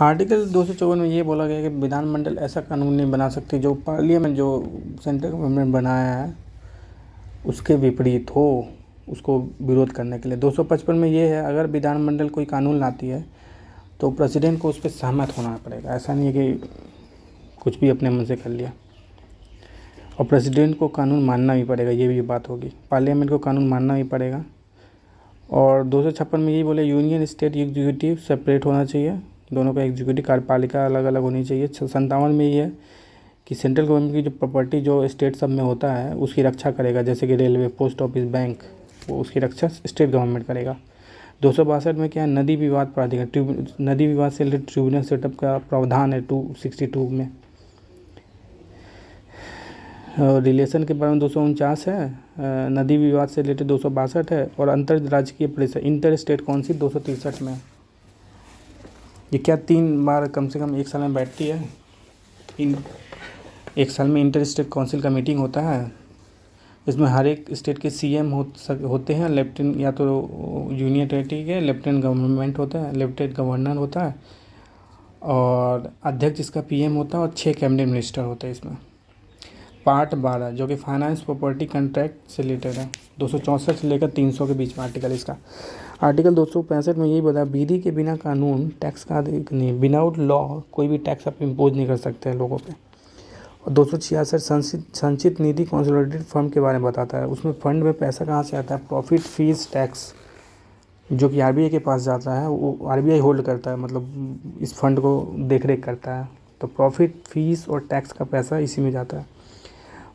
Article 254 में ये बोला गया है कि विधानमंडल ऐसा कानून नहीं बना सकती जो पार्लियामेंट जो सेंट्रल गवर्नमेंट बनाया है उसके विपरीत हो, उसको विरोध करने के लिए। 255 में ये है, अगर विधानमंडल कोई कानून लाती है तो प्रेसिडेंट को उस पर सहमत होना पड़ेगा। ऐसा नहीं है कि कुछ भी अपने मन से कर लिया, और प्रेसिडेंट को कानून मानना भी पड़ेगा, ये भी बात होगी। पार्लियामेंट को कानून मानना भी पड़ेगा। और 256 में यही बोले यूनियन स्टेट एग्जीक्यूटिव सेपरेट होना चाहिए, दोनों का एग्जीक्यूटिव कार्यपालिका अलग अलग होनी चाहिए। 57 में ये है कि सेंट्रल गवर्नमेंट की जो प्रॉपर्टी जो स्टेट सब में होता है उसकी रक्षा करेगा, जैसे कि रेलवे, पोस्ट ऑफिस, बैंक, वो उसकी रक्षा स्टेट गवर्नमेंट करेगा। 262 में क्या है, नदी विवाद प्राधिकरण, नदी विवाद से रिलेटेड ट्रिब्यूनल सेटअप का प्रावधान है 262 में। रिलेशन के बारे में 249 है, नदी विवाद से रिलेटेड 262 है, और अंतर राजकीय परिषद इंटर स्टेट काउंसिल 263 में। ये क्या 3 बार कम से कम एक साल में बैठती है? एक साल में इंटर स्टेट काउंसिल का मीटिंग होता है। इसमें हर एक स्टेट के सीएम होते हैं, लेफ्टिनेंट या तो यूनियन टेरिटरी के लेफ्टिनेंट गवर्नमेंट होता है, लेफ्टिनेंट गवर्नर होता है, और अध्यक्ष इसका पीएम होता है, और 6 कैबिनेट मिनिस्टर होते हैं इसमें। पार्ट 12 जो कि फाइनेंस प्रॉपर्टी कॉन्ट्रैक्ट से रिलेटेड है, 264 से लेकर 300 के बीच में आर्टिकल इसका। आर्टिकल 265 में यही बताया, विधि के बिना कानून टैक्स का नहीं, विदाउट लॉ कोई भी टैक्स आप इम्पोज नहीं कर सकते हैं लोगों पे। और 266 संचित निधि कंसोलिडेटेड फंड के बारे में बताता है। उसमें फंड में पैसा कहाँ से आता है? प्रॉफिट, फीस, टैक्स जो कि आरबीआई के पास जाता है, वो आरबीआई होल्ड करता है, मतलब इस फंड को देख रेख करता है। तो प्रॉफिट, फीस और टैक्स का पैसा इसी में जाता है।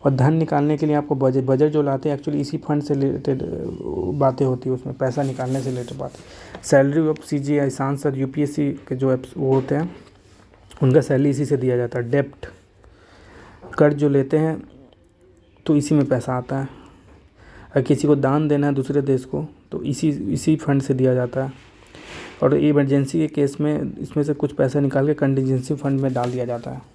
और धन निकालने के लिए आपको बजट जो लाते हैं एक्चुअली इसी फंड से रिलेटेड बातें होती है, उसमें पैसा निकालने से रिलेटेड बात। सैलरी ऑफ सीजीआई, सांसद, यूपीएससी के जो वो होते हैं उनका सैलरी इसी से दिया जाता है। डेप्ट, कर्ज जो लेते हैं तो इसी में पैसा आता है। अगर किसी को दान देना है दूसरे देश को तो इसी फंड से दिया जाता है। और इमरजेंसी के केस में इसमें से कुछ पैसा निकाल के कंटिजेंसी फंड में डाल दिया जाता है।